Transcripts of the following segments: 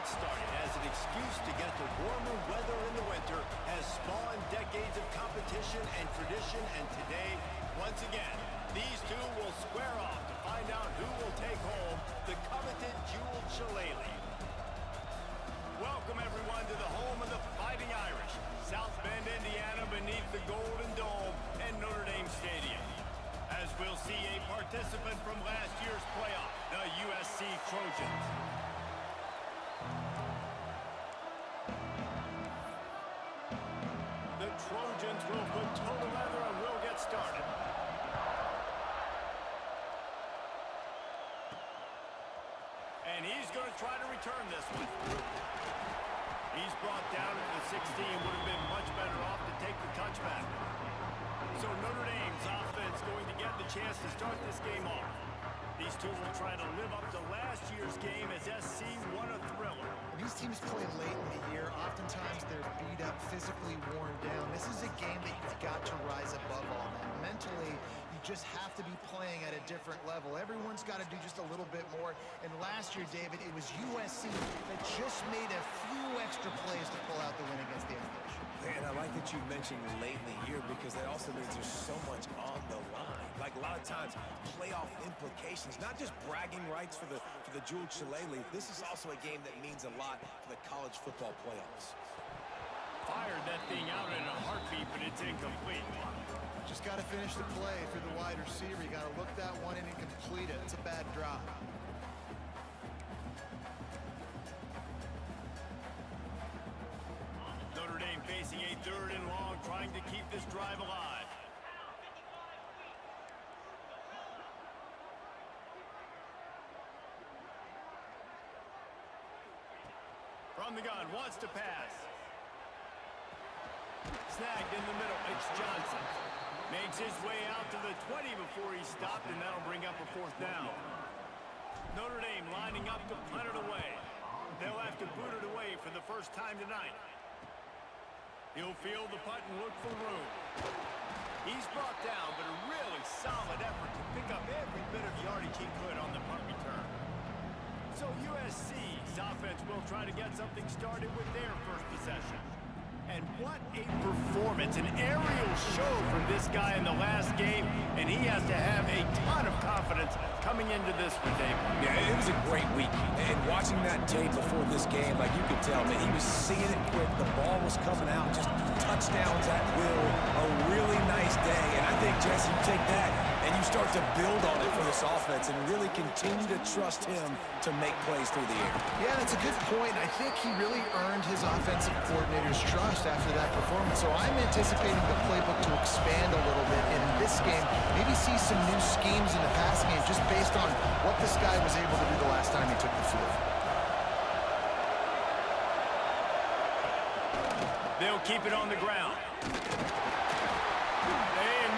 Started as an excuse to get to warmer weather in the winter has spawned decades of competition and tradition, and today, once again, these two will square off to find out who will take home the coveted jeweled shillelagh. Welcome everyone to the home of the Fighting Irish, South Bend, Indiana, beneath the Golden Dome and Notre Dame Stadium. As we'll see a participant from last year's playoff, the USC Trojans. The Trojans will put total leather and we'll get started. And he's going to try to return this one. He's brought down to the 16. Would have been much better off to take the touchback. So Notre Dame's offense going to get the chance to start this game off. These two will try to live up to last year's game as SC won a thriller. These teams play late in the year. Oftentimes they're beat up, physically worn down. This is a game that you've got to rise above all that. Mentally, you just have to be playing at a different level. Everyone's got to do just a little bit more. And last year, David, it was USC that just made a few extra plays to pull out the win against the Irish. And I like that you mentioned late in the year because that also means there's so much on the line. Like a lot of times, playoff implications, not just bragging rights for the jeweled shillelagh. This is also a game that means a lot for the college football playoffs. Fired that thing out in a heartbeat, but it's incomplete. Just got to finish the play for the wide receiver. You got to look that one in and complete it. It's a bad drop. Notre Dame facing a 3rd and long, trying to keep this drive alive. From the gun, wants to pass. Snagged in the middle, it's Johnson. Makes his way out to the 20 before he stopped, and that'll bring up a 4th down. Notre Dame lining up to punt it away. They'll have to boot it away for the first time tonight. He'll field the punt and look for room. He's brought down, but a really solid effort to pick up every bit of yardage he could on the punt return. So USC's offense will try to get something started with their first possession. And what a performance, an aerial show from this guy in the last game, and he has to have a ton of confidence coming into this one, Dave. Yeah, it was a great week. And watching that tape before this game, like you could tell, man, he was seeing it quick. The ball was coming out, just touchdowns at will. A really nice day. And I think, Jesse, you take that and you start to build on it for this offense and really continue to trust him to make plays through the air. Yeah, that's a good point. I think he really earned his offensive coordinator's trust after that performance. So I'm anticipating the playbook to expand a little bit in this game. Maybe see some new schemes in the passing game just based on what this guy was able to do the last time he took the field. They'll keep it on the ground. They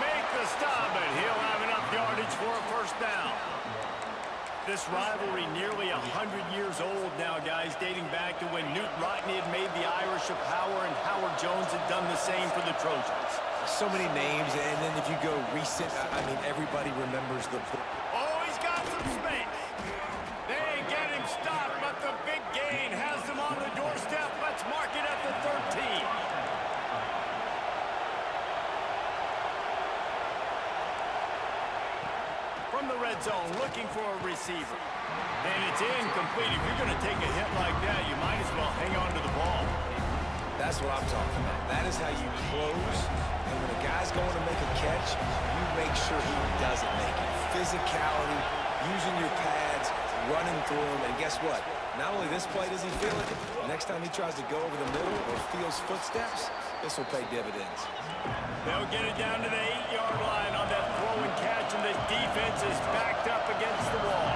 make the stop, but he'll have enough yardage for a first down. This rivalry nearly 100 years old now, guys, dating back to when Newt Rockne had made the Irish a power and Howard Jones had done the same for the Trojans. So many names, and then if you go recent, I mean, everybody remembers the... Oh, he's got some space. They ain't get him stopped, but the big gain has them on the doorstep. Let's mark it at the 13. From the red zone, looking for a receiver. And it's incomplete. If you're going to take a hit like that, you might as well hang on to the ball. That's what I'm talking about. That is how you close. And when a guy's going to make a catch, you make sure he doesn't make it. Physicality, using your pads, running through him. And guess what? Not only this play does he feel it, next time he tries to go over the middle or feels footsteps, this will pay dividends. They'll get it down to the 8-yard line on that throw and catch, and the defense is backed up against the wall.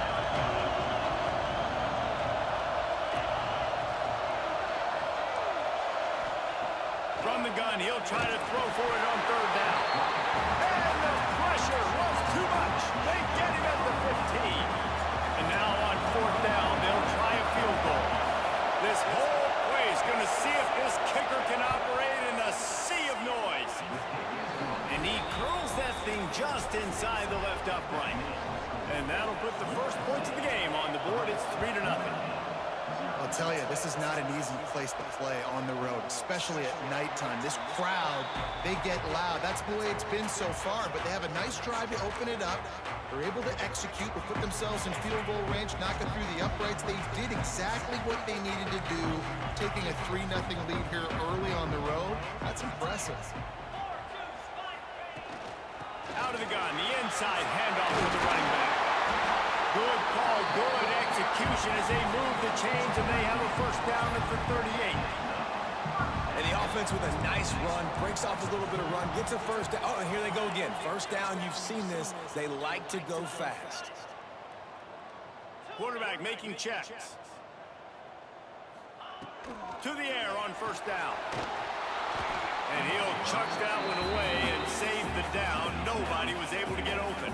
From the gun, he'll try to throw for it on third down. And the pressure was too much. They get him at the 15. And now on fourth down, they'll try a field goal. This whole play is going to see if this kicker can operate in a sea of noise. And he curls that thing just inside the left upright. And that'll put the first points of the game on the board. It's 3-0. I'll tell you, this is not an easy place to play on the road, especially at nighttime. This crowd, they get loud. That's the way it's been so far, but they have a nice drive to open it up. They're able to execute, to put themselves in field goal range, knock it through the uprights. They did exactly what they needed to do, taking a 3-0 lead here early on the road. That's impressive. Out of the gun, the inside handoff to the running back. Good call, good execution as they move the chains, and they have a first down at the 38. And the offense with a nice run, breaks off a little bit of run, gets a first down. Oh, and here they go again. First down, you've seen this. They like to go fast. Quarterback making checks. To the air on first down. And he'll chuck that one away and save the down. Nobody was able to get open.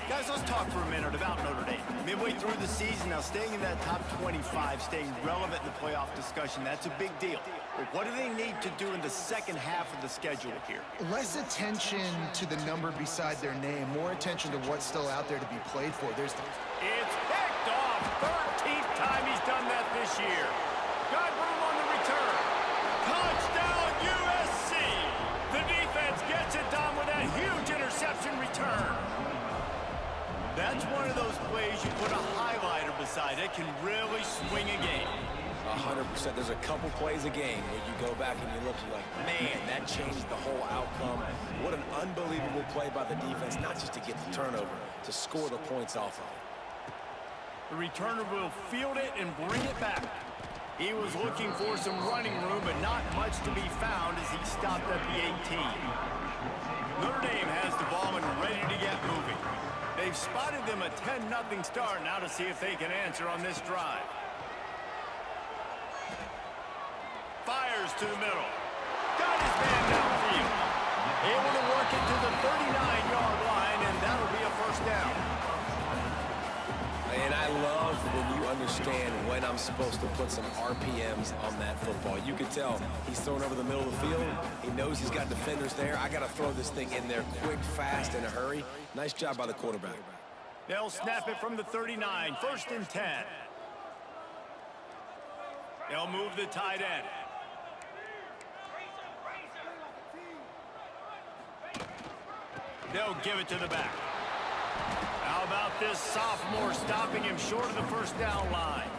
Guys, let's talk for a minute about Notre Dame. Midway through the season, now staying in that top 25, staying relevant in the playoff discussion, that's a big deal. But what do they need to do in the second half of the schedule here? Less attention to the number beside their name, more attention to what's still out there to be played for. It's picked off. 13th time he's done that this year. Got room on the return. Touchdown, USC. The defense gets it done with that huge interception return. That's one of those plays you put a highlighter beside. It can really swing a game. 100%. There's a couple plays a game where you go back and you look, you're like, man, that changed the whole outcome. What an unbelievable play by the defense, not just to get the turnover, to score the points off of it. The returner will field it and bring it back. He was looking for some running room, but not much to be found as he stopped at the 18. Notre Dame has the ball and ready to get moving. They've spotted them a 10-0 start now to see if they can answer on this drive. Fires to the middle. Got his man downfield. Able to work it to the 39-yard line, and that'll be a first down. And I love when you understand when I'm supposed to put some RPMs on that football. You can tell he's throwing over the middle of the field. He knows he's got defenders there. I got to throw this thing in there quick, fast, in a hurry. Nice job by the quarterback. They'll snap it from the 39, 1st and 10. They'll move the tight end. They'll give it to the back. How about this sophomore stopping him short of the first down line?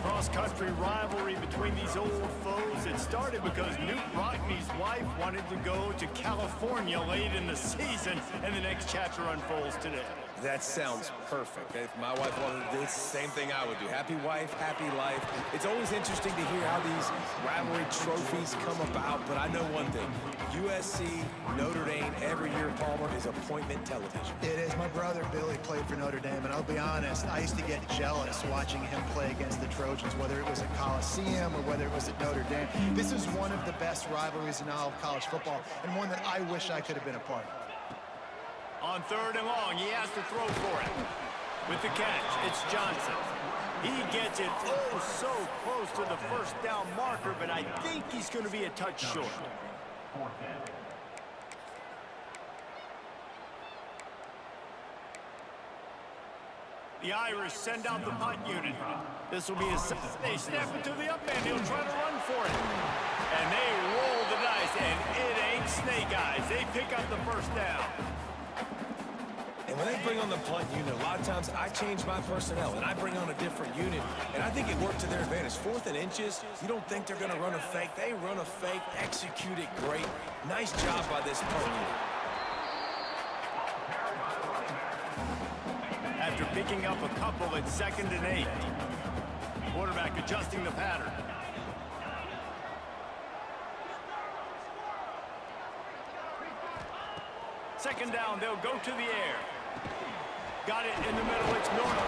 Cross-country rivalry between these old foes. It started because Newt Rockne's wife wanted to go to California late in the season, and the next chapter unfolds today. That sounds perfect. If my wife wanted to do the same thing I would do. Happy wife, happy life. It's always interesting to hear how these rivalry trophies come about, but I know one thing. USC, Notre Dame, every year, Palmer, is appointment television. It is. My brother Billy played for Notre Dame, and I'll be honest, I used to get jealous watching him play against the Trojans, whether it was at Coliseum or whether it was at Notre Dame. This is one of the best rivalries in all of college football, and one that I wish I could have been a part of. On 3rd and long, he has to throw for it. With the catch, it's Johnson. He gets it so close to the first down marker, but I think he's going to be a touch short. The Irish send out the punt unit. This will be a... They snap it to the up end. He'll try to run for it. And they roll the dice, and it ain't snake eyes. They pick up the first down. And when they bring on the punt unit, a lot of times I change my personnel, and I bring on a different unit, and I think it worked to their advantage. 4th and inches, you don't think they're going to run a fake. They run a fake, execute it great. Nice job by this punt unit. After picking up a couple at 2nd and 8. Quarterback adjusting the pattern. Second down, they'll go to the air. Got it in the middle, it's Norton.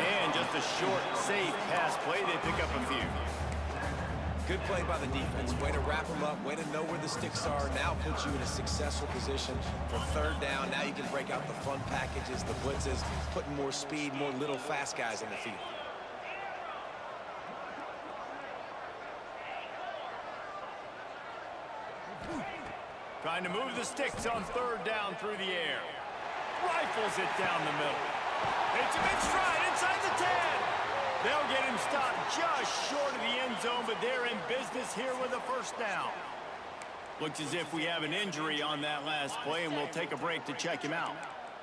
And just a short, safe pass play, they pick up a few. Good play by the defense. Way to wrap them up, way to know where the sticks are. Now puts you in a successful position for 3rd down. Now you can break out the fun packages, the blitzes, putting more speed, more little fast guys in the field. Trying to move the sticks on 3rd down through the air. Rifles it down the middle. It's him in stride inside the 10. They'll get him stopped just short of the end zone, but they're in business here with a first down. Looks as if we have an injury on that last play, and we'll take a break to check him out.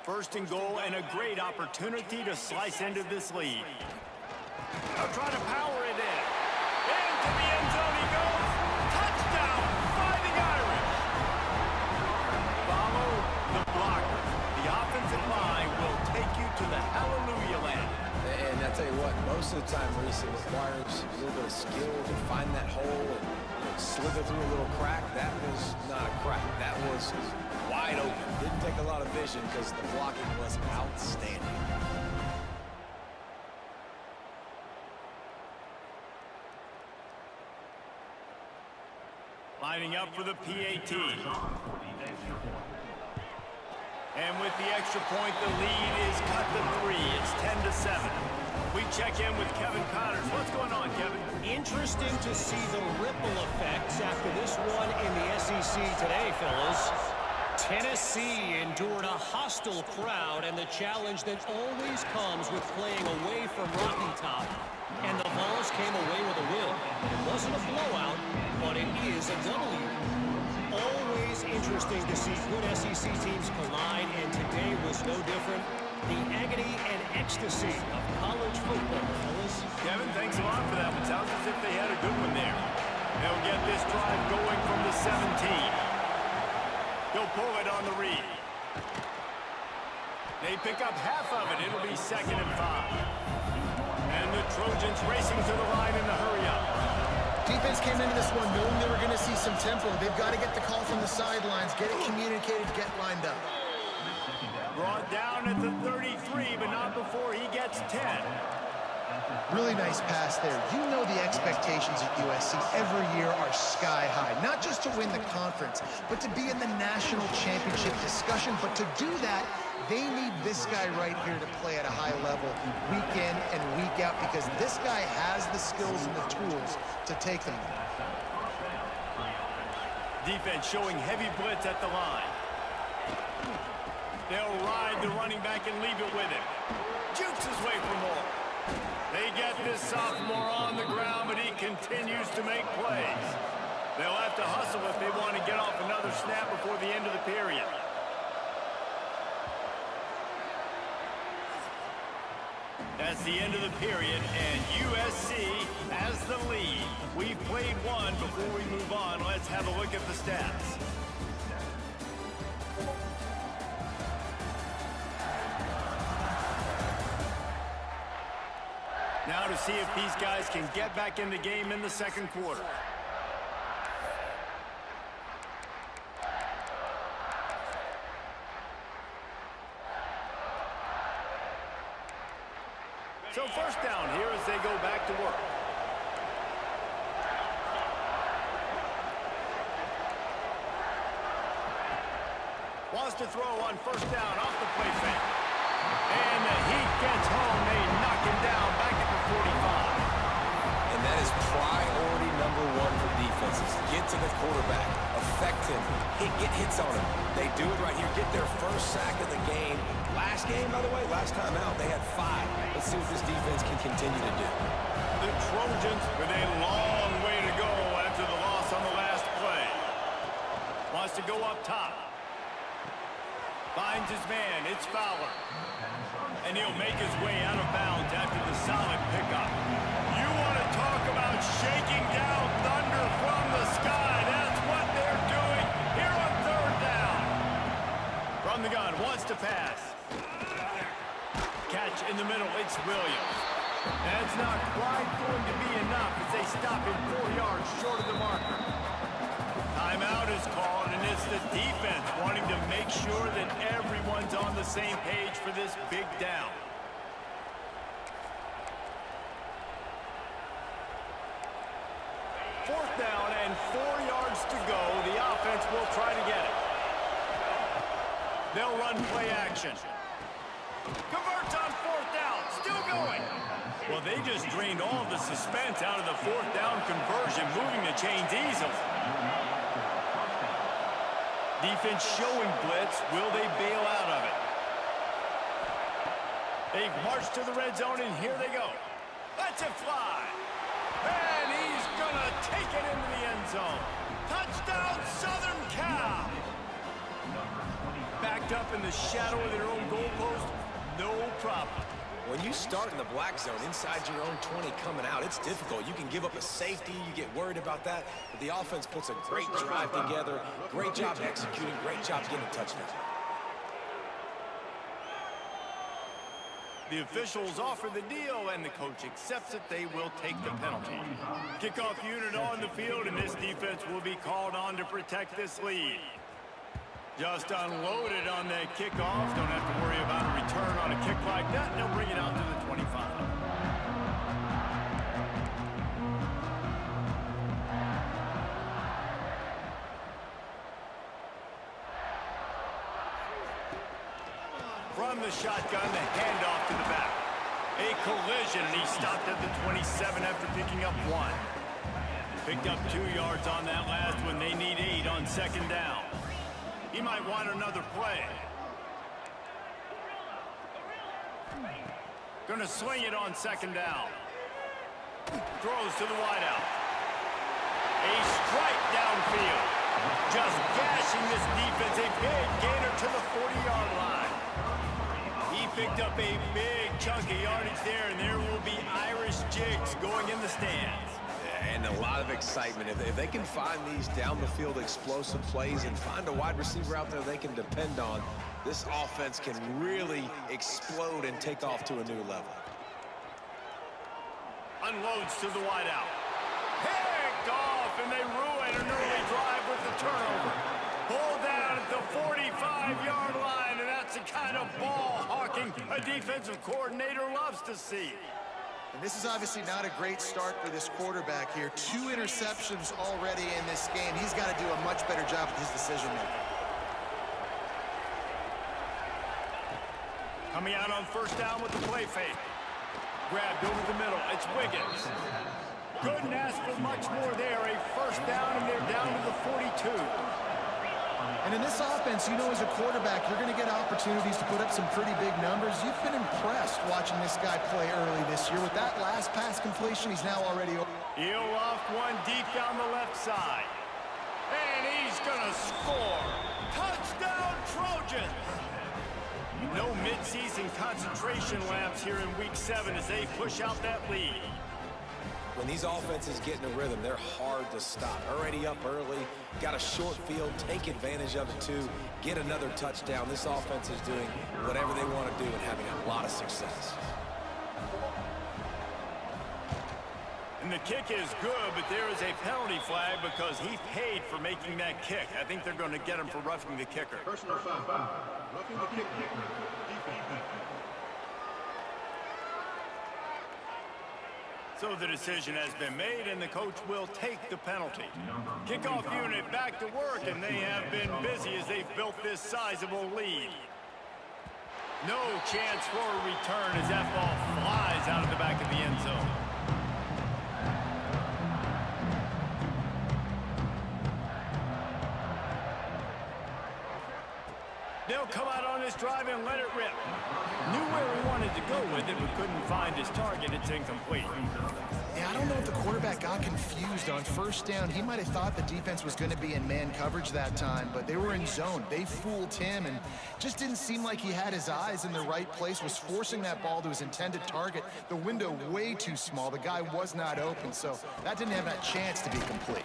1st and goal, and a great opportunity to slice into this lead. They'll try to power it in. Into the end zone he goes. Touchdown, Fighting Irish. Follow the blocker. The offensive line will take you to the hallelujah land. And I tell you what, most of the time, Reese, it requires a little bit of skill to find that hole and slither through a little crack. That was not a crack. That was wide open. Didn't take a lot of vision because the blocking was outstanding. Lining up for the PAT. And with the extra point, the lead is cut to 3. It's 10-7. We check in with Kevin Connors. What's going on, Kevin? Interesting to see the ripple effects after this one in the SEC today, fellas. Tennessee endured a hostile crowd and the challenge that always comes with playing away from Rocky Top. And the Vols came away with a win. It wasn't a blowout, but it is a W. Always interesting to see good SEC teams collide, and today was no different. The agony and ecstasy of college football, fellas. Kevin, thanks a lot for that one. Sounds as if they had a good one there. They'll get this drive going from the 17. They'll pull it on the read. They pick up half of it. It'll be 2nd and 5. And the Trojans racing to the line in the hurry-up. Defense came into this one knowing they were going to see some tempo. They've got to get the call from the sidelines, get it communicated, get lined up. Brought down at the 33, but not before he gets 10. Really nice pass there. You know the expectations at USC every year are sky high. Not just to win the conference, but to be in the national championship discussion. But to do that, they need this guy right here to play at a high level week in and week out, because this guy has the skills and the tools to take them. Defense showing heavy blitz at the line. They'll ride the running back and leave it with him. Jukes his way for more. They get this sophomore on the ground, but he continues to make plays. They'll have to hustle if they want to get off another snap before the end of the period. That's the end of the period, and USC has the lead. We've played one. Before we move on, let's have a look at the stats. to see if these guys can get back in the game in the second quarter. So first down here as they go back to work. Wants to throw on first down off the play fake. And the heat gets home. They knock him down back at the 45. And that is priority number one for defenses. Get to the quarterback. Affect him. Get hits on him. They do it right here. Get their first sack of the game. Last game, by the way, last time out, they had 5. Let's see what this defense can continue to do. The Trojans with a long way to go after the loss on the last play. Wants to go up top. Finds his man. It's Fowler. And he'll make his way out of bounds after the solid pickup. You want to talk about shaking down thunder from the sky. That's what they're doing here on third down. From the gun, wants to pass. Catch in the middle. It's Williams. That's not quite going to be enough as they stop him 4 yards short of the marker. Timeout is called, and it's the defense wanting to make sure that everyone's on the same page for this big down. Fourth down and 4 yards to go. The offense will try to get it. They'll run play action. Converts on fourth down. Still going. Well, they just drained all of the suspense out of the fourth down conversion, moving the chains easily. Defense showing blitz. Will they bail out of it? They've marched to the red zone, and here they go. Let's it fly. And he's going to take it into the end zone. Touchdown, Southern Cal. Backed up in the shadow of their own goalpost, no problem. When you start in the black zone inside your own 20 coming out, it's difficult. You can give up a safety. You get worried about that. But the offense puts a great drive together. Great job executing. Great job getting a touchdown. The officials offer the deal, and the coach accepts it. They will take the penalty. Kickoff unit on the field, and this defense will be called on to protect this lead. Just unloaded on that kickoff. Don't have to worry about a return on a kick like that. They'll bring it out to the 25. From the shotgun, the handoff to the back. A collision, and he stopped at the 27 after picking up 1. Picked up 2 yards on that last one. They need 8 on second down. He might want another play. Gonna swing it on second down. Throws to the wideout. A strike downfield. Just gashing this defense. A big gainer to the 40-yard line. He picked up a big chunk of yardage there, and there will be Irish jigs going in the stands. And a lot of excitement. If they can find these down-the-field explosive plays and find a wide receiver out there they can depend on, this offense can really explode and take off to a new level. Unloads to the wideout. Picked off, and they ruin an early drive with the turnover. Pulled down at the 45-yard line, and that's the kind of ball hawking a defensive coordinator loves to see. And this is obviously not a great start for this quarterback here. 2 interceptions already in this game. He's got to do a much better job with his decision-making. Coming out on first down with the play fake. Grabbed over the middle. It's Wiggins. Couldn't ask for much more there. A first down, and they're down to the 42. And in this offense, you know, as a quarterback, you're going to get opportunities to put up some pretty big numbers. You've been impressed watching this guy play early this year. With that last pass completion, he's now already... He'll loft one deep down the left side. And he's going to score. Touchdown, Trojans! No midseason concentration laps here in Week 7 as they push out that lead. When these offenses get in a rhythm, they're hard to stop. Already up early, got a short field, take advantage of it too, get another touchdown. This offense is doing whatever they want to do and having a lot of success. And the kick is good, but there is a penalty flag because he paid for making that kick. I think they're going to get him for roughing the kicker. Personal foul. Roughing the kicker. Defense. So the decision has been made, and the coach will take the penalty. Kickoff unit back to work, and they have been busy as they've built this sizable lead. No chance for a return as that ball flies out of the back of the end zone. They'll come out on this drive and let it rip. Knew where he wanted to go with it, but couldn't find his target. It's incomplete. Yeah, I don't know if the quarterback got confused on first down. He might have thought the defense was going to be in man coverage that time, but they were in zone. They fooled him and just didn't seem like he had his eyes in the right place, was forcing that ball to his intended target. The window way too small. The guy was not open, so that didn't have that chance to be complete.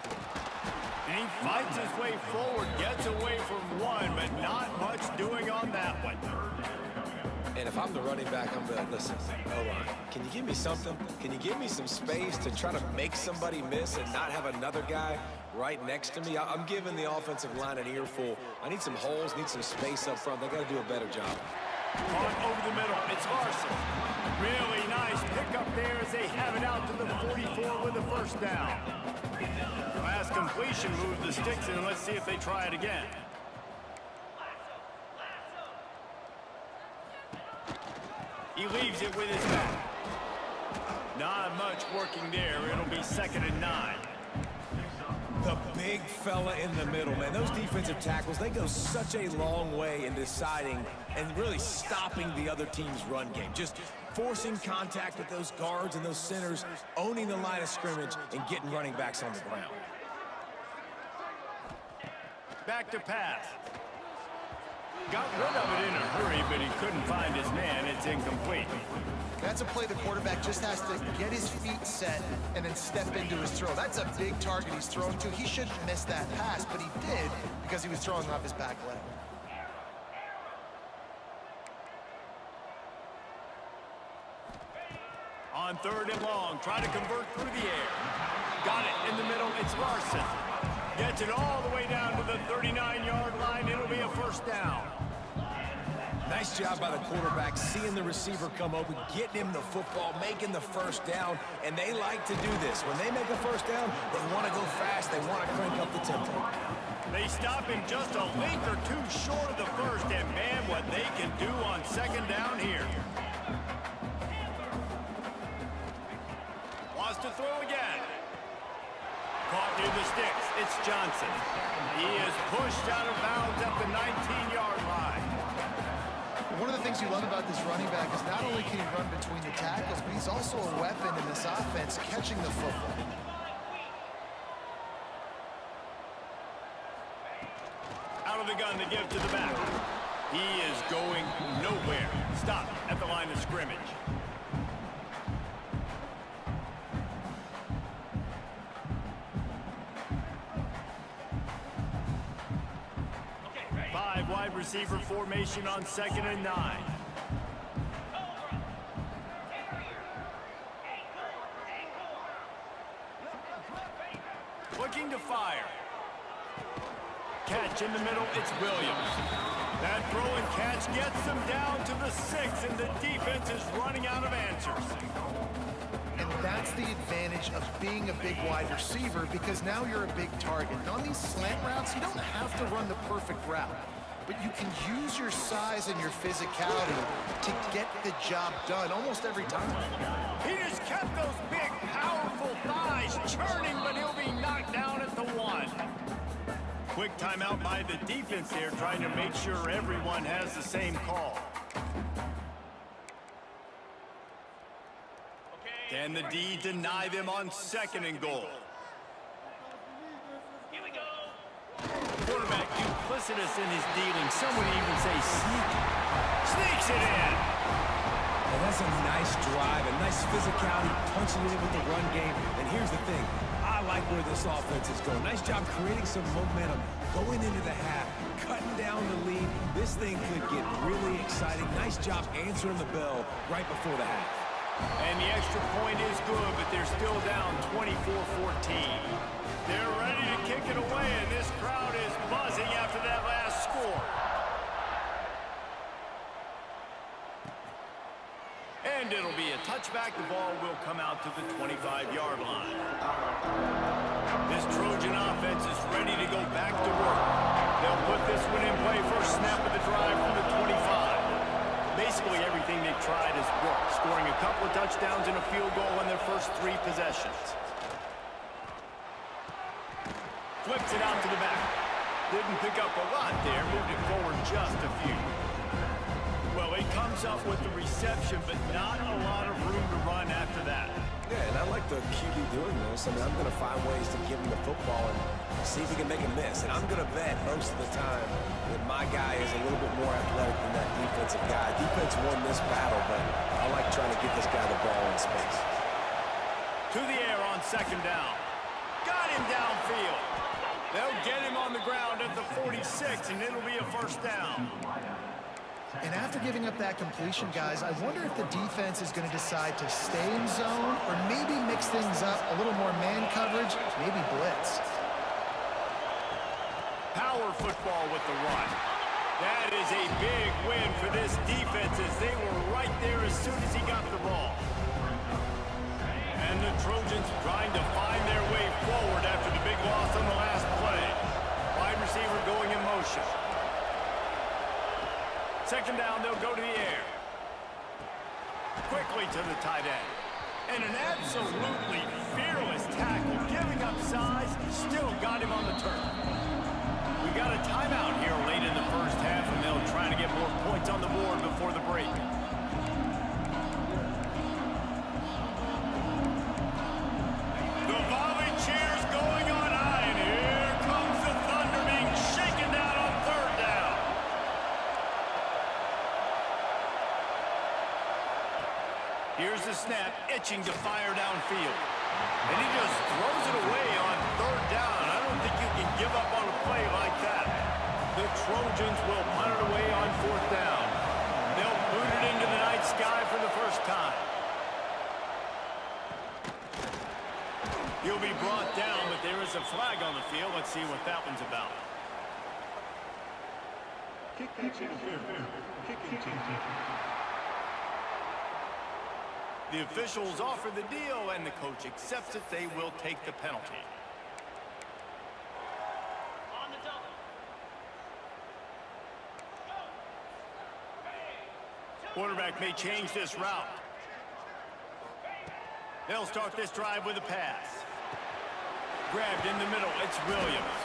And he fights his way forward, gets away from one, but not much doing on that one. And if I'm the running back, I'm going to listen. O-line, can you give me something? Can you give me some space to try to make somebody miss and not have another guy right next to me? I'm giving the offensive line an earful. I need some holes, need some space up front. They got to do a better job. On over the middle, it's Larson. Really nice pickup there as they have it out to the 44 with a first down. Last completion moved the sticks, and let's see if they try it again. He leaves it with his back. Not much working there. It'll be 2nd and 9. The big fella in the middle, man. Those defensive tackles, they go such a long way in deciding and really stopping the other team's run game. Just forcing contact with those guards and those centers, owning the line of scrimmage, and getting running backs on the ground. Back to pass. Got rid of it in a hurry, but he couldn't find his man. It's incomplete. That's a play the quarterback just has to get his feet set and then step into his throw. That's a big target he's throwing to. He shouldn't miss that pass, but he did because he was throwing off his back leg. On 3rd and long, try to convert through the air. Got it in the middle. It's Larson. Gets it all the way down to the 39-yard line. It'll be a first down. Nice job by the quarterback, seeing the receiver come open, getting him the football, making the first down, and they like to do this. When they make a first down, they want to go fast, they want to crank up the tempo. They stop him just a length or two short of the first, and man, what they can do on 2nd down here. Wants to throw again. Caught near the sticks. It's Johnson. He is pushed out of bounds at the 19-yard line. One of the things you love about this running back is not only can he run between the tackles, but he's also a weapon in this offense, catching the football. Out of the gun to give to the back. He is going nowhere. Stop at the line of scrimmage. Wide receiver formation on 2nd and 9. Looking to fire. Catch in the middle, it's Williams. That throw and catch gets them down to the 6, and the defense is running out of answers. And that's the advantage of being a big wide receiver, because now you're a big target. And on these slant routes, you don't have to run the perfect route, but you can use your size and your physicality to get the job done almost every time. He just kept those big, powerful thighs churning, but he'll be knocked down at the 1. Quick timeout by the defense there, trying to make sure everyone has the same call. Can the D deny them on 2nd and goal? Here we go. Quarterback duplicitous in his dealing. Some would even say sneaky. Sneaks it in. And that's a nice drive, a nice physicality, punching it in with the run game. And here's the thing. I like where this offense is going. Nice job creating some momentum, going into the half, cutting down the lead. This thing could get really exciting. Nice job answering the bell right before the half. And the extra point is good, but they're still down 24-14. They're ready to kick it away, and this crowd is buzzing after that last score. And it'll be a touchback. The ball will come out to the 25-yard line. This Trojan offense is ready to go back to work. They'll put this one in play. First snap of the drive from the 25. Basically everything they've tried has worked, scoring a couple of touchdowns and a field goal in their first 3 possessions. Flips it out to the back. Didn't pick up a lot there, moved it forward just a few. Well, he comes up with the reception, but not a lot of room to run after that. Yeah, and I like the QB doing this. I mean, I'm going to find ways to give him the football and see if he can make a miss. And I'm going to bet most of the time that my guy is a little bit more athletic than that defensive guy. Defense won this battle, but I like trying to get this guy the ball in space. To the air on second down. Got him downfield. They'll get him on the ground at the 46, and it'll be a first down. And after giving up that completion, guys, I wonder if the defense is going to decide to stay in zone or maybe mix things up, a little more man coverage, maybe blitz. Power football with the run. That is a big win for this defense as they were right there as soon as he got the ball. And the Trojans trying to find their way forward after the big loss on the last play. Wide receiver going in motion. Second down, they'll go to the air. Quickly to the tight end. And an absolutely fearless tackle, giving up size, still got him on the turf. We got a timeout here late in the first half, and they'll try to get more points on the board before the break. The volley cheers going on high, and here comes the Thunder being shaken down on third down. Here's the snap, itching to fire downfield. And he just throws it away on third down. I don't think you can give up on a play like that. The Trojans will punt it away on fourth down. They'll boot it into the night sky for the first time. He'll be brought down, but there is a flag on the field. Let's see what that one's about. Kick interference. Kick interference. The officials offer the deal, and the coach accepts it. They will take the penalty. Quarterback may change this route. They'll start this drive with a pass. Grabbed in the middle, it's Williams.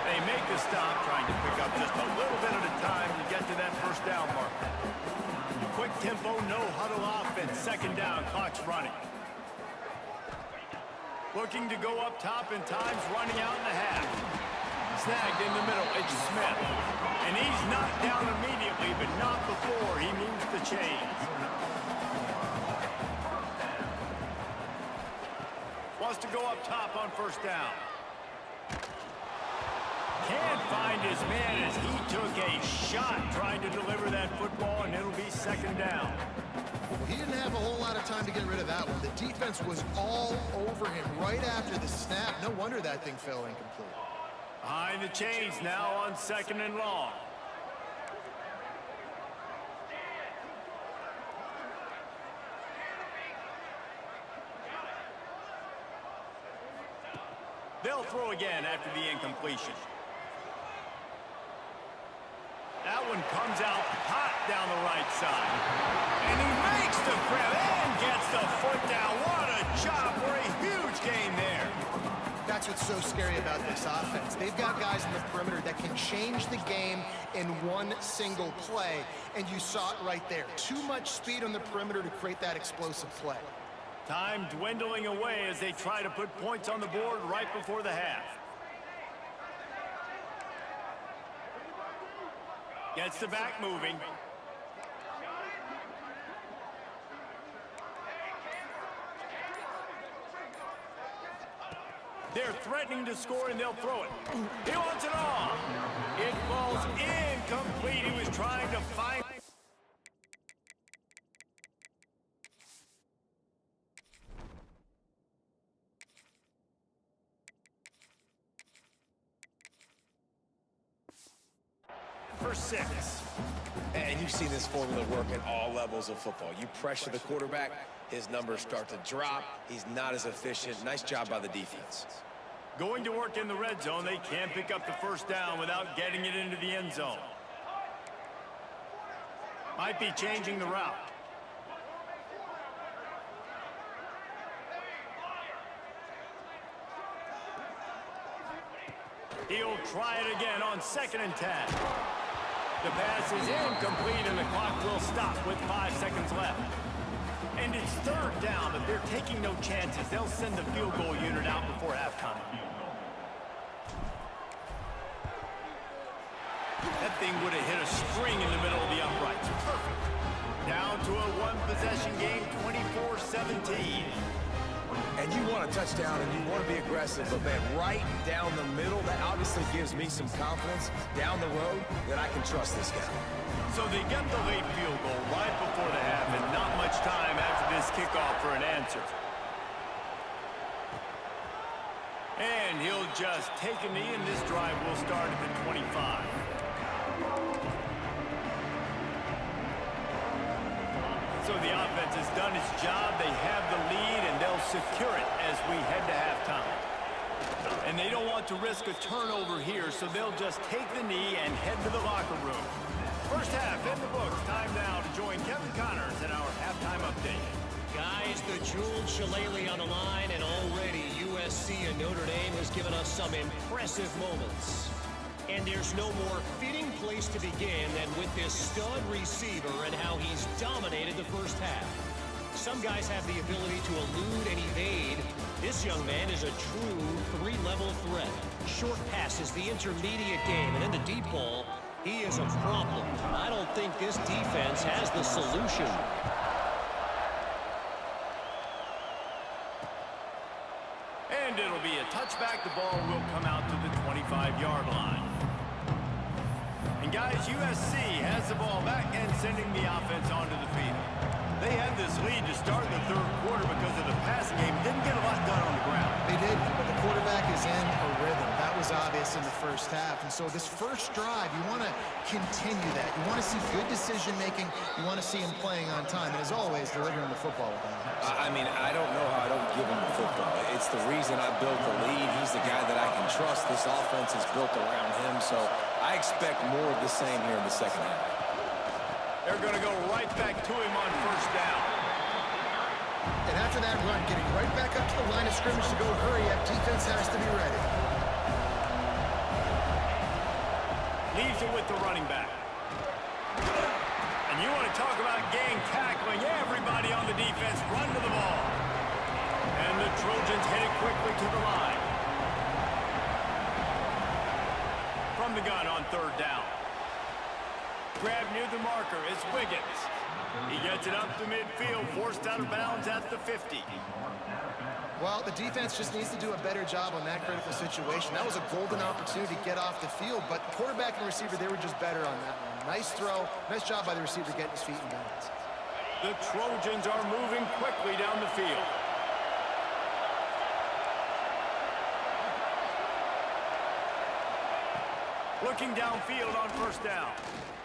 They make the stop, trying to pick up just a little bit at a time to get to that first down mark. Quick tempo, no huddle offense. Second down, clock's running. Looking to go up top, and time's running out in the half. Snagged in the middle, it's Smith. And he's knocked down immediately, but not before he moves the chains. Wants to go up top on first down. Can't find his man as he took a shot trying to deliver that football, and it'll be second down. He didn't have a whole lot of time to get rid of that one. The defense was all over him right after the snap. No wonder that thing fell incomplete. Behind the chains now on second and long. They'll throw again after the incompletion. That one comes out hot down the right side. And he makes the grab and gets the foot down. What a job for a huge gain there. That's what's so scary about this offense. They've got guys in the perimeter that can change the game in one single play. And you saw it right there. Too much speed on the perimeter to create that explosive play. Time dwindling away as they try to put points on the board right before the half. Gets the back moving. They're threatening to score, and they'll throw it. He wants it all. It falls incomplete. He was trying to find number 6. And you've seen this formula work at all levels of football. You pressure the quarterback, his numbers start to drop. He's not as efficient. Nice job by the defense. Going to work in the red zone, they can't pick up the first down without getting it into the end zone. Might be changing the route. He'll try it again on 2nd and 10. The pass is incomplete and the clock will stop with 5 seconds left. And it's 3rd down, but they're taking no chances. They'll send the field goal unit out before halftime. That thing would have hit a string in the middle of the uprights. Perfect. Down to a 1-possession game, 24-17. And you want a touchdown and you want to be aggressive, but man, right down the middle, that obviously gives me some confidence down the road that I can trust this guy. So they get the late field goal right before the half and not much time after this kickoff for an answer. And he'll just take a knee, and this drive will start at the 25. So the offense has done its job. They have the lead, and they'll secure it as we head to halftime. And they don't want to risk a turnover here, so they'll just take the knee and head to the locker room. First half in the books. Time now to join Kevin Connors in our halftime update. Guys, the jeweled shillelagh on the line, and already USC and Notre Dame has given us some impressive moments. And there's no more fitting place to begin than with this stud receiver and how he's dominated the first half. Some guys have the ability to elude and evade. This young man is a true 3-level threat. Short passes, the intermediate game, and in the deep ball, he is a problem. I don't think this defense has the solution. And it'll be a touchback. The ball will come out to the 25-yard line. And guys, USC has the ball back and sending the offense onto the field. They had this lead to start the 3rd quarter because of the passing game. Didn't get a lot done on the ground. They did, but the quarterback is in a rhythm. That was obvious in the first half. And so this first drive, you want to continue that. You want to see good decision-making. You want to see him playing on time. And as always, delivering the football with that. I mean, I don't know how I don't give him the football. It's the reason I built the lead. He's the guy that I can trust. This offense is built around him, so I expect more of the same here in the second half. They're going to go right back to him on 1st down. And after that run, getting right back up to the line of scrimmage to go hurry up, defense has to be ready. Leaves it with the running back. And you want to talk about gang tackling. Everybody on the defense run to the ball. And the Trojans hit it quickly to the line. From the gun on 3rd down. Grab near the marker is Wiggins. He gets it up to midfield, forced out of bounds at the 50. Well, the defense just needs to do a better job on that critical situation. That was a golden opportunity to get off the field, but quarterback and receiver, they were just better on that one. Nice throw. Nice job by the receiver getting his feet in bounds. The Trojans are moving quickly down the field. Looking downfield on 1st down.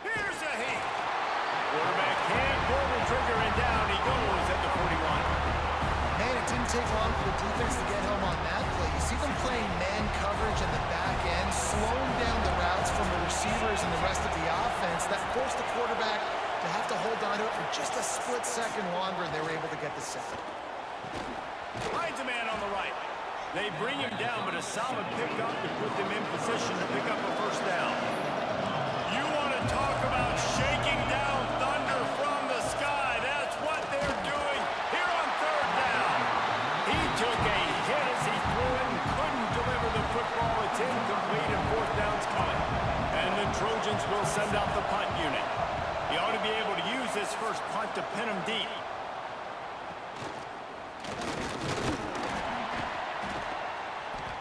Here's a hit. Quarterback can't pull the trigger, and down he goes at the 41. Man, it didn't take long for the defense to get home on that play. You see them playing man coverage in the back end, slowing down the routes from the receivers and the rest of the offense. That forced the quarterback to have to hold on to it for just a split second longer, and they were able to get the sack. Finds a man on the right. They bring him down, but a solid pickup to put them in position to pick up a 1st down. You want to talk about shaking down thunder from the sky. That's what they're doing here on 3rd down. He took a hit as he threw it and couldn't deliver the football. It's incomplete and 4th down's coming. And the Trojans will send out the punt unit. He ought to be able to use this first punt to pin him deep.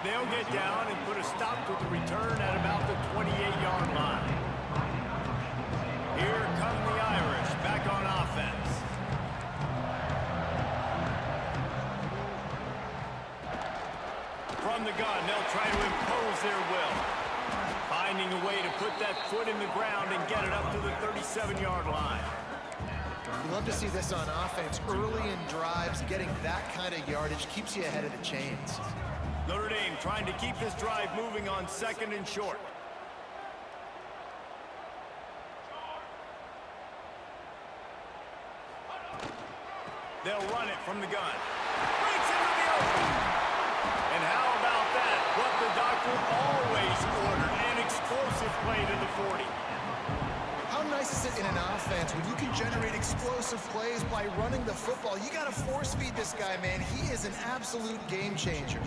They'll get down and put a stop to the return at about the 28-yard line. Here come the Irish back on offense. From the gun, they'll try to impose their will. Finding a way to put that foot in the ground and get it up to the 37-yard line. You love to see this on offense. Early in drives, getting that kind of yardage keeps you ahead of the chains. Notre Dame trying to keep this drive moving on 2nd and short. They'll run it from the gun. Breaks into the open. And how about that? What the doctor always ordered. An explosive play to the 40. How nice is it in an offense when you can generate explosive plays by running the football? You got to force feed this guy, man. He is an absolute game changer.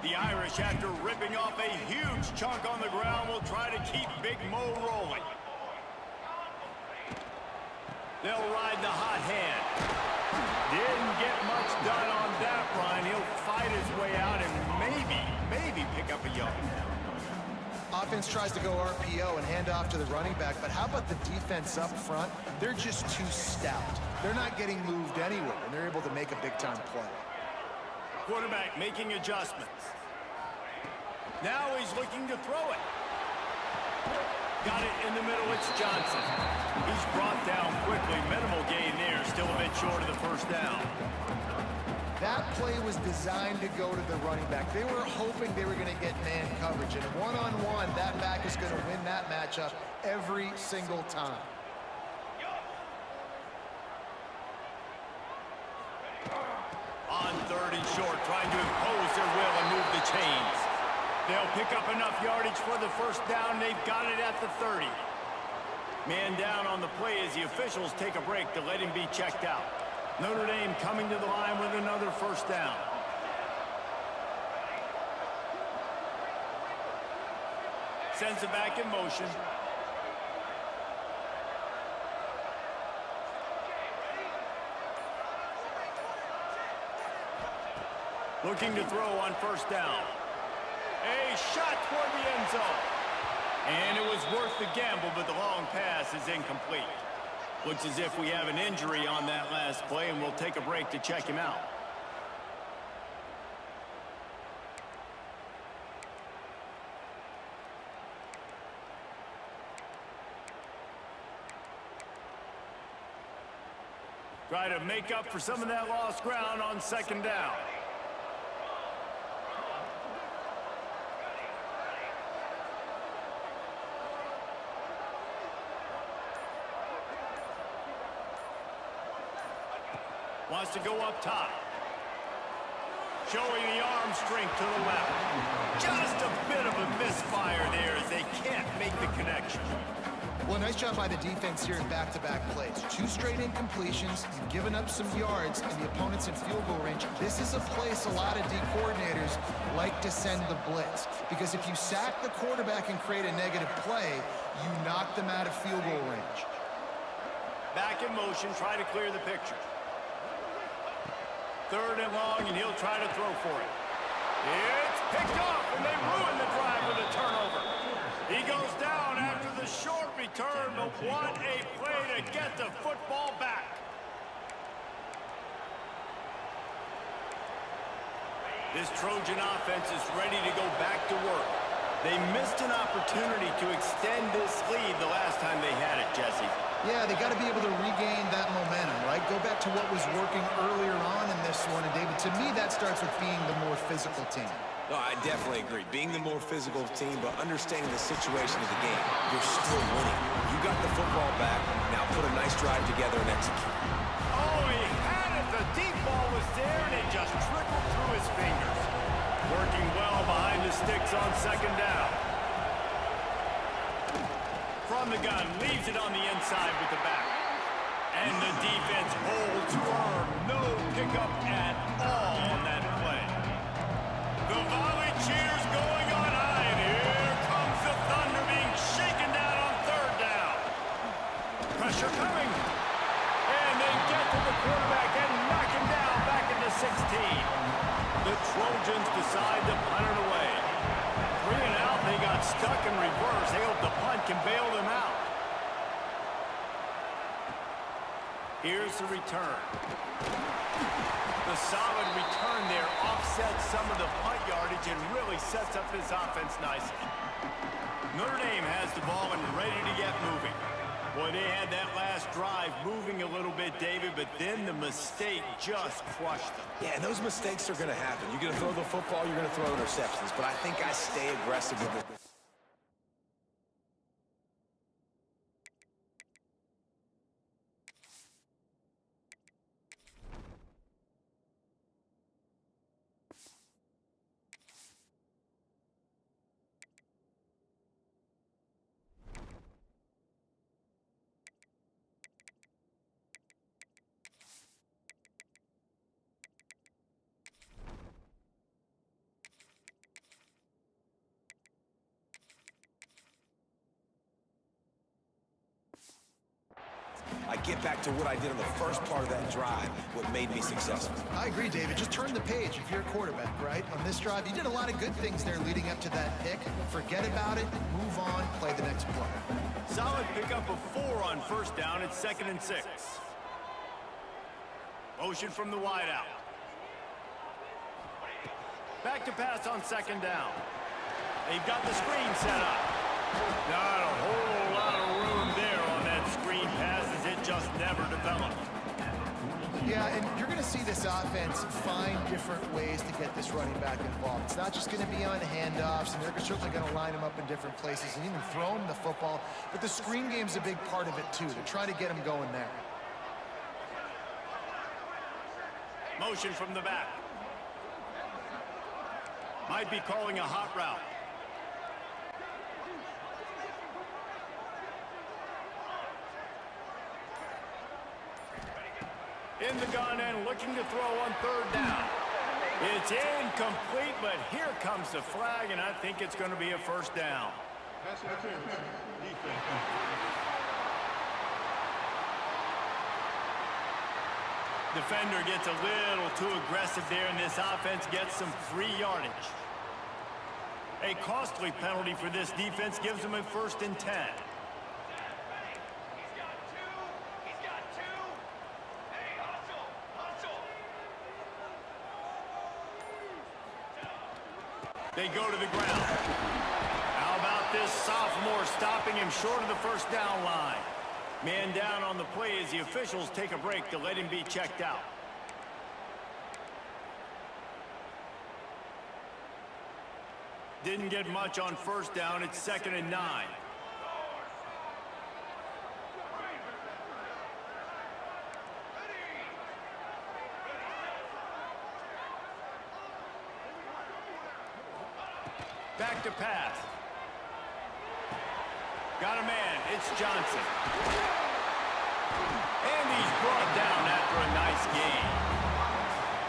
The Irish, after ripping off a huge chunk on the ground, will try to keep Big Mo rolling. They'll ride the hot hand. Didn't get much done on that run. He'll fight his way out and maybe pick up a yard. Offense tries to go RPO and hand off to the running back, but how about the defense up front? They're just too stout. They're not getting moved anywhere, and they're able to make a big-time play. Quarterback making adjustments. Now he's looking to throw it. Got it in the middle, it's Johnson. He's brought down quickly. Minimal gain there, still a bit short of the first down. That play was designed to go to the running back. They were hoping they were going to get man coverage, and one-on-one, that back is going to win that matchup every single time. On 3rd and short, trying to impose their will and move the chains. They'll pick up enough yardage for the first down. They've got it at the 30. Man down on the play as the officials take a break to let him be checked out. Notre Dame coming to the line with another first down. Sends it back in motion. Looking to throw on first down. A shot toward the end zone. And it was worth the gamble, but the long pass is incomplete. Looks as if we have an injury on that last play, and we'll take a break to check him out. Try to make up for some of that lost ground on 2nd down. Wants to go up top. Showing the arm strength to the left. Just a bit of a misfire there as they can't make the connection. Well, nice job by the defense here in back-to-back plays. 2 straight incompletions, you've given up some yards, and the opponent's in field goal range. This is a place a lot of D coordinators like to send the blitz, because if you sack the quarterback and create a negative play, you knock them out of field goal range. Back in motion, try to clear the picture. 3rd and long, and he'll try to throw for it. It's picked off, and they ruin the drive with a turnover. He goes down after the short return, but what a play to get the football back. This Trojan offense is ready to go back to work. They missed an opportunity to extend this lead the last time they had it, Jesse. Yeah, they got to be able to regain that momentum, right? Go back to what was working earlier on in this one. And, David, to me, that starts with being the more physical team. No, I definitely agree. Being the more physical team, but understanding the situation of the game. You're still winning. You got the football back. Now put a nice drive together and execute. Oh, he had it. The deep ball was there, and it just trickled through his fingers. Working well behind the sticks on 2nd down. From the gun, leaves it on the inside with the back. And the defense holds firm. No pickup at all on that play. The volley cheers going on high, and here comes the Thunder being shaken down on 3rd down. Pressure coming. And they get to the quarterback and knock him down back into 16. The Trojans decide to punt it away. 3 and out, they got stuck in reverse. They hope the punt can bail them out. Here's the return. The solid return there offsets some of the punt yardage and really sets up this offense nicely. Notre Dame has the ball and ready to get moving. Boy, they had that last drive moving a little bit, David, but then the mistake just crushed them. Yeah, and those mistakes are going to happen. You're going to throw the football, you're going to throw interceptions, but I think I stay aggressive with it. I get back to what I did on the first part of that drive, what made me successful. I agree, David. Just turn the page if you're a quarterback, right? On this drive, you did a lot of good things there leading up to that pick. Forget about it, move on, play the next play. Solid pickup of 4 on first down. It's 2nd and 6. Motion from the wideout. Back to pass on 2nd down. They've got the screen set up. Not a whole lot of room there on that screen pass as it just never developed. Yeah, and you're going to see this offense find different ways to get this running back involved. It's not just going to be on handoffs, and they're certainly going to line him up in different places and even throw him the football. But the screen game's a big part of it, too. They're trying to get him going there. Motion from the back. Might be calling a hot route. In the gun and looking to throw on 3rd down. It's incomplete, but here comes the flag, and I think it's going to be a 1st down. Pass interference. Defense. Defender gets a little too aggressive there, and this offense gets some free yardage. A costly penalty for this defense gives them a 1st and 10. They go to the ground. How about this sophomore stopping him short of the 1st down line? Man down on the play as the officials take a break to let him be checked out. Didn't get much on 1st down. It's 2nd and 9. Back to pass. Got a man. It's Johnson. And he's brought down after a nice gain.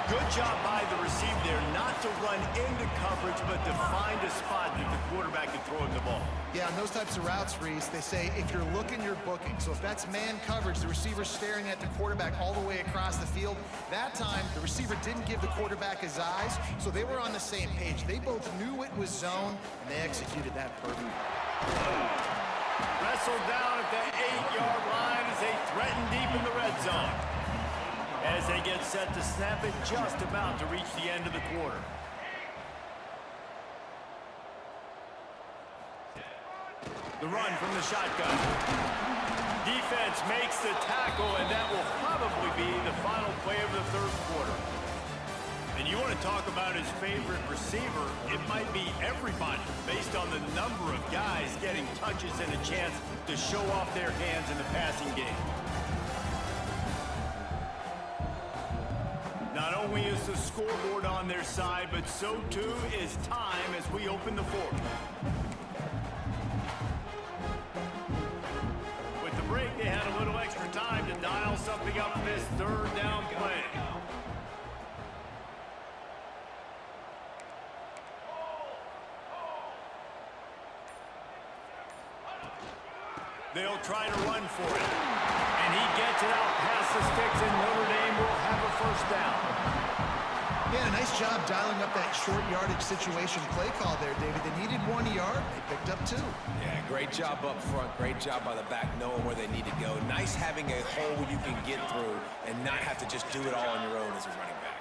Good job by the receiver there not to run into coverage, but to find a spot that the quarterback can throw him the ball. Yeah, on those types of routes, Reese, they say if you're looking, you're booking. So if that's man coverage, the receiver's staring at the quarterback all the way across the field. That time, the receiver didn't give the quarterback his eyes, so they were on the same page. They both knew it was zone, and they executed that perfectly. Wrestled down at the 8-yard line as they threaten deep in the red zone. As they get set to snap it, just about to reach the end of the quarter. The run from the shotgun. Defense makes the tackle, and that will probably be the final play of the 3rd quarter. And you want to talk about his favorite receiver, it might be everybody based on the number of guys getting touches and a chance to show off their hands in the passing game. Not only is the scoreboard on their side, but so too is time as we open the 4th. With the break, they had a little extra time to dial something up in this 3rd down play. They'll try to run for it. And he gets it out past the sticks, and Notre Dame will have a 1st down. Yeah, a nice job dialing up that short yardage situation play call there, David. They needed 1 yard. They picked up 2. Yeah, great job up front. Great job by the back, knowing where they need to go. Nice having a hole you can get through and not have to just do it all on your own as a running back.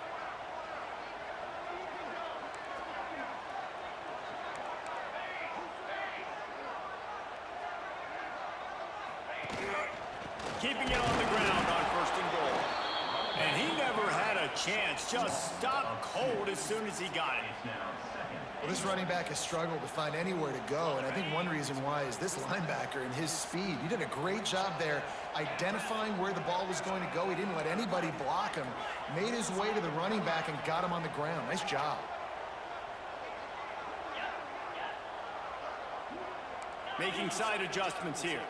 keeping it on the ground on 1st and goal. And he never had a chance. Just stopped cold as soon as he got it. Well, this running back has struggled to find anywhere to go, and I think one reason why is this linebacker and his speed. He did a great job there identifying where the ball was going to go. He didn't let anybody block him, made his way to the running back and got him on the ground. Nice job. Making side adjustments here.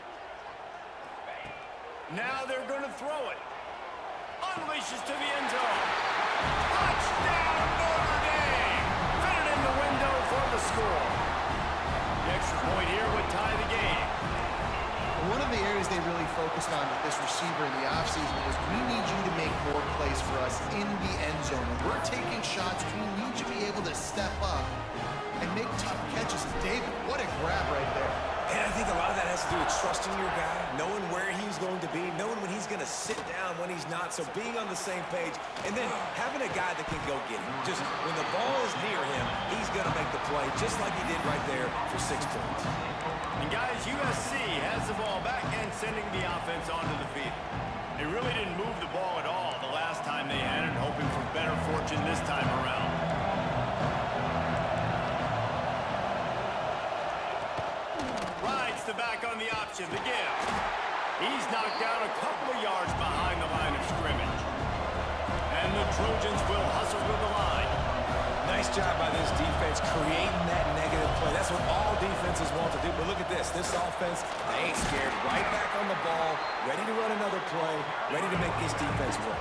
Now they're going to throw it. Unleashes to the end zone. Touchdown, Notre Dame! Fitted in the window for the score. The extra point here would tie the game. One of the areas they really focused on with this receiver in the offseason was we need you to make more plays for us in the end zone. When we're taking shots, we need you to be able to step up and make tough catches. David, what a grab right there. And I think a lot of that has to do with trusting your guy, knowing where he's going to be, knowing when he's going to sit down, when he's not, so being on the same page, and then having a guy that can go get him. Just when the ball is near him, he's going to make the play, just like he did right there for 6 points. And guys, USC has the ball back and sending the offense onto the field. They really didn't move the ball at all the last time they had it, hoping for better fortune this time around. Back on the option, the give. He's knocked down a couple of yards behind the line of scrimmage. And the Trojans will hustle to the line. Nice job by this defense creating that negative play. That's what all defenses want to do. But look at this. This offense, they ain't scared. Right back on the ball, ready to run another play, ready to make this defense work.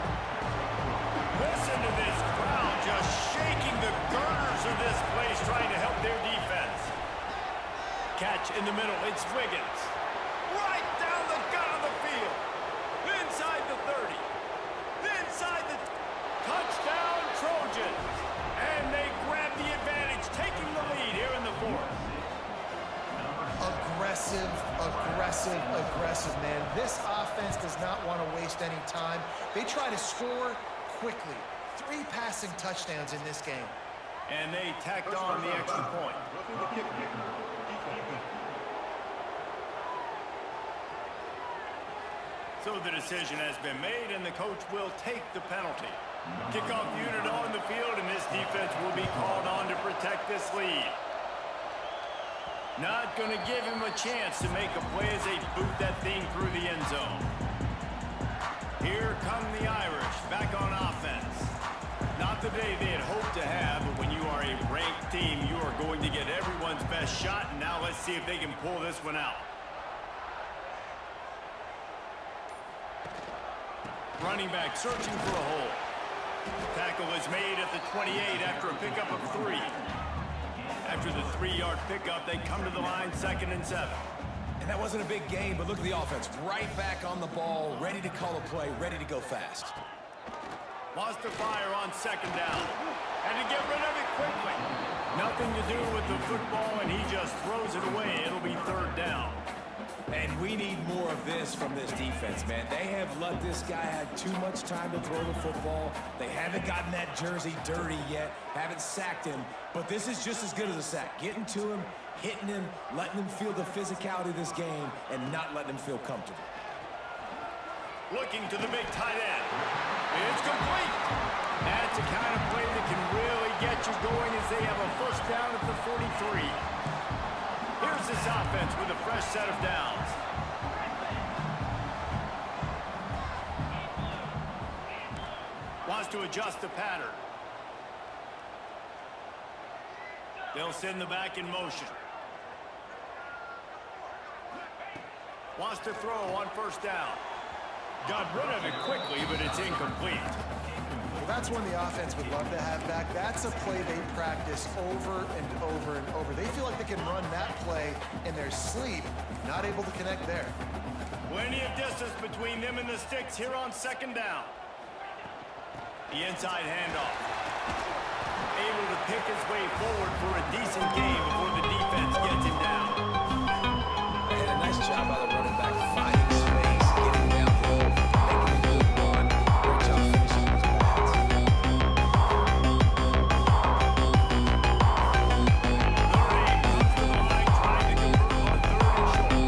Listen to this crowd just shaking the girders of this place, trying to help their defense. Catch in the middle, it's Wiggins. Right down the gut of the field. Inside the 30. Inside the touchdown Trojans. And they grab the advantage, taking the lead here in the 4th. Aggressive, aggressive, aggressive, man. This offense does not want to waste any time. They try to score quickly. 3 passing touchdowns in this game. And they tacked on the extra point. So the decision has been made, and the coach will take the penalty. Kickoff unit on the field, and this defense will be called on to protect this lead. Not going to give him a chance to make a play as they boot that thing through the end zone. Here come the Irish, back on offense. Not the day they had hoped to have, but when you are a ranked team, you are going to get everyone's best shot, and now let's see if they can pull this one out. Running back searching for a hole. Tackle is made at the 28 after a pickup of 3. After the 3-yard pickup, they come to the line 2nd and 7. And that wasn't a big gain, but look at the offense. Right back on the ball, ready to call a play, ready to go fast. Lost the fire on 2nd down. Had to get rid of it quickly. Nothing to do with the football, and he just throws it away. It'll be 3rd down. And we need more of this from this defense, man. They have let this guy have too much time to throw the football. They haven't gotten that jersey dirty yet, haven't sacked him. But this is just as good as a sack. Getting to him, hitting him, letting him feel the physicality of this game, and not letting him feel comfortable. Looking to the big tight end. It's complete. That's the kind of play that can really get you going as they have a 1st down at the 43. Here's this offense with a fresh set of downs. Wants to adjust the pattern. They'll send the back in motion. Wants to throw on 1st down. Got rid of it quickly, but it's incomplete. Well, that's one the offense would love to have back. That's a play they practice over and over and over. They feel like they can run that play in their sleep. Not able to connect there. Plenty of distance between them and the sticks here on 2nd down. The inside handoff. Able to pick his way forward for a decent game before the defense gets him down. They had a nice job by the running back, finding space, getting downhill, making a good run. Great job finishing these pads. Notre Dame comes to the line trying to convert on 3rd and short.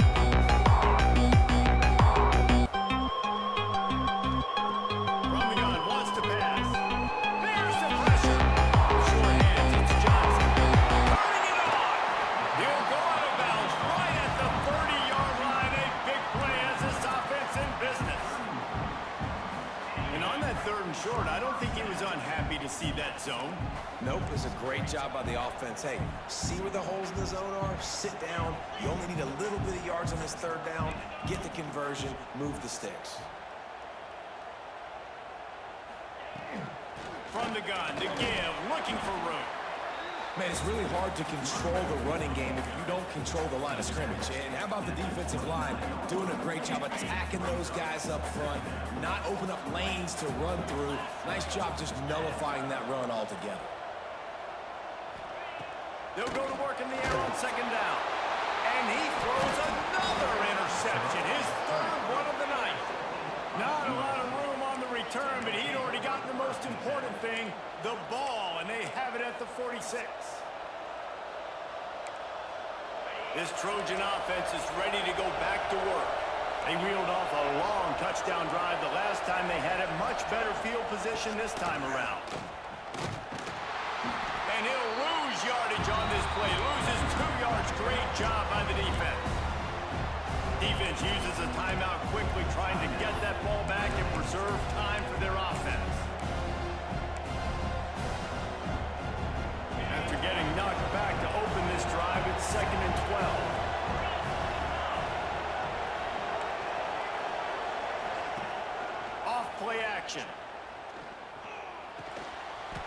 zone. Nope, it's a great job by the offense. Hey, see where the holes in the zone are? Sit down. You only need a little bit of yards on this third down. Get the conversion, move the sticks. From the gun to give, looking for room. Man, it's really hard to control the running game if you don't control the line of scrimmage. And how about the defensive line doing a great job attacking those guys up front, not open up lanes to run through. Nice job just nullifying that run altogether. They'll go to work in the air on second down. And he throws another interception, his third one of the night. Not a lot of room on the return, but he'd already gotten the most important thing, the ball, and they have it at the 46. This Trojan offense is ready to go back to work. They reeled off a long touchdown drive the last time they had it. Much better field position this time around. And he'll lose yardage on this play. Loses 2 yards. Great job by the defense. Defense uses a timeout quickly, trying to get that ball back and preserve time for their offense. After getting knocked back to open this drive, it's 2nd and 12. Off play action.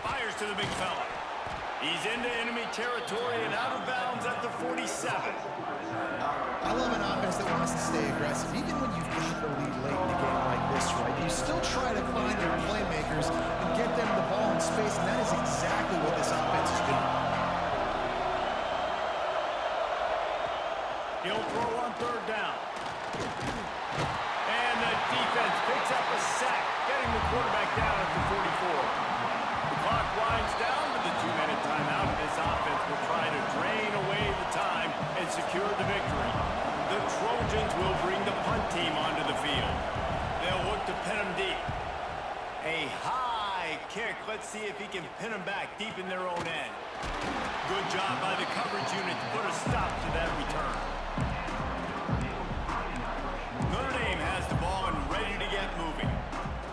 Fires to the big fella. He's into enemy territory and out of bounds at the 47. I love an offense that wants to stay aggressive. Even when you've got the lead late in a game like this, right, you still try to find your playmakers and get them the ball in space, and that is exactly what this offense is doing. He'll throw on third down. And the defense picks up a sack, getting the quarterback down at the 44. The clock winds down to the 2-minute timeout. This offense will try to drain away the time and secure the victory. The Trojans will bring the punt team onto the field. They'll look to pin them deep. A high kick. Let's see if he can pin them back deep in their own end. Good job by the coverage unit to put a stop to that return. Notre Dame has the ball and ready to get moving.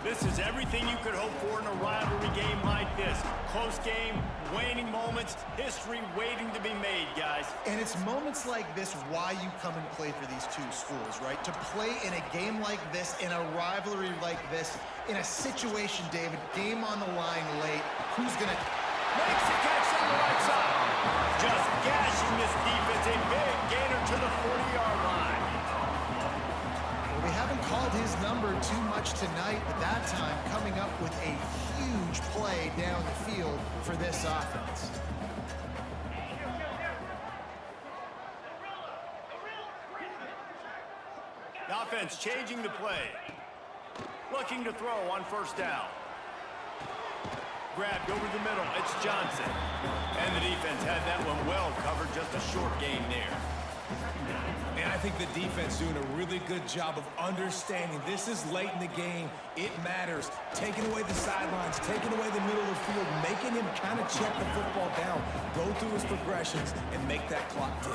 This is everything you could hope for in a rivalry game like this. Close game, waning moments, history waiting to be made, guys. And it's moments like this why you come and play for these two schools, right? To play in a game like this, in a rivalry like this, in a situation, David, game on the line late, who's going to... Makes the catch on the right side. Just gashing this defense, a big gainer to the 40-yard line. They haven't called his number too much tonight, but that time coming up with a huge play down the field for this offense. The offense changing the play. Looking to throw on first down. Grabbed over the middle. It's Johnson. And the defense had that one well covered. Just a short gain there. And I think the defense doing a really good job of understanding this is late in the game. It matters. Taking away the sidelines, taking away the middle of the field, making him kind of check the football down, go through his progressions, and make that clock tick.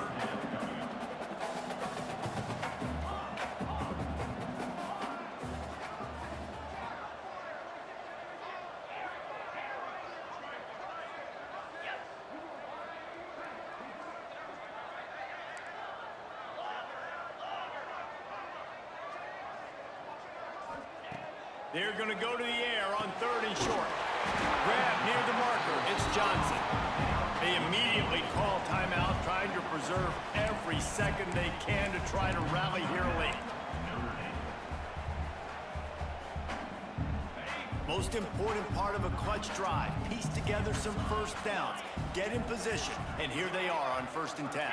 They're going to go to the air on third and short. Grab near the marker. It's Johnson. They immediately call timeout, trying to preserve every second they can to try to rally here late. Most important part of a clutch drive. Piece together some first downs. Get in position. And here they are on 1st and 10.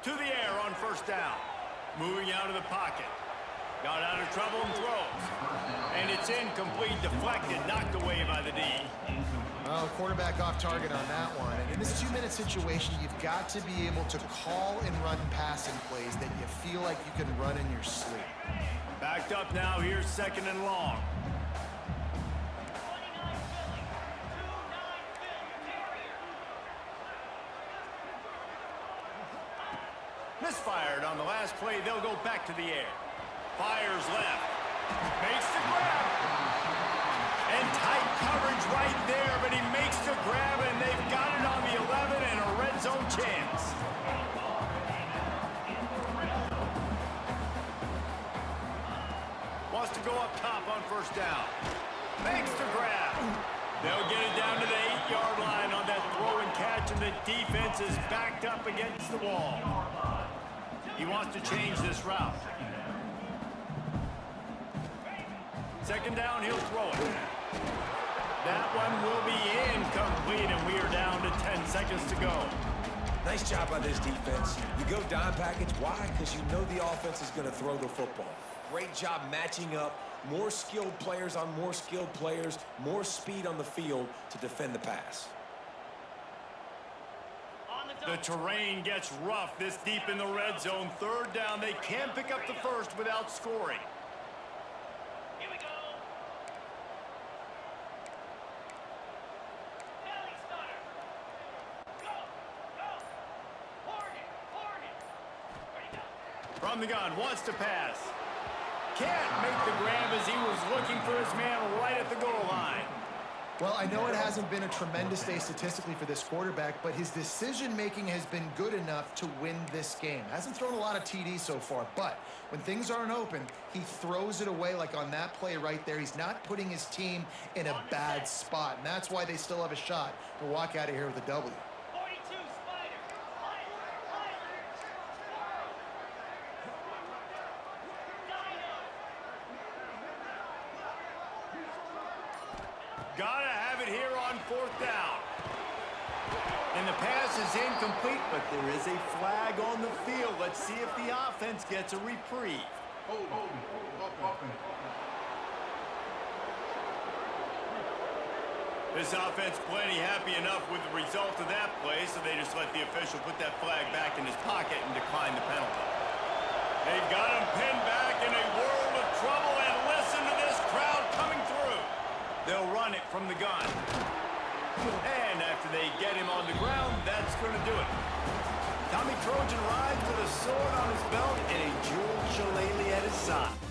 To the air on first down. Moving out of the pocket. Got out of trouble and throws. And it's incomplete, deflected, knocked away by the D. Well, quarterback off target on that one. And in this 2-minute situation, you've got to be able to call and run passing plays that you feel like you can run in your sleep. Backed up now, here's 2nd and long. fired. On the last play, they'll go back to the air. Fires left. Makes the grab. And tight coverage right there, but he makes the grab, and they've got it on the 11 and a red zone chance. Wants to go up top on first down. Makes the grab. They'll get it down to the 8-yard line on that throw and catch, and the defense is backed up against the wall. He wants to change this route. Second down, he'll throw it. That one will be incomplete, and we are down to 10 seconds to go. Nice job by this defense. You go dime package. Why? Because you know the offense is going to throw the football. Great job matching up. More skilled players on more skilled players. More speed on the field to defend the pass. The terrain gets rough this deep in the red zone. Third down. They can't pick up the first without scoring. Here we go. Belly starter. Go. Hornet. Ready, go. From the gun, wants to pass. Can't make the grab as he was looking for his man right at the goal line. Well, I know it hasn't been a tremendous day statistically for this quarterback, but his decision-making has been good enough to win this game. Hasn't thrown a lot of TDs so far, but when things aren't open, he throws it away like on that play right there. He's not putting his team in a bad spot, and that's why they still have a shot to walk out of here with a W. 42, Spider. Gotta have it here on fourth down. And the pass is incomplete, but there is a flag on the field. Let's see if the offense gets a reprieve. Offense. This offense plenty happy enough with the result of that play, so they just let the official put that flag back in his pocket and decline the penalty. They've got him pinned back in a world of trouble, and listen to this crowd coming through. They'll run it from the gun. And after they get him on the ground, that's going to do it. Tommy Trojan rides with a sword on his belt and a jeweled shillelagh at his side.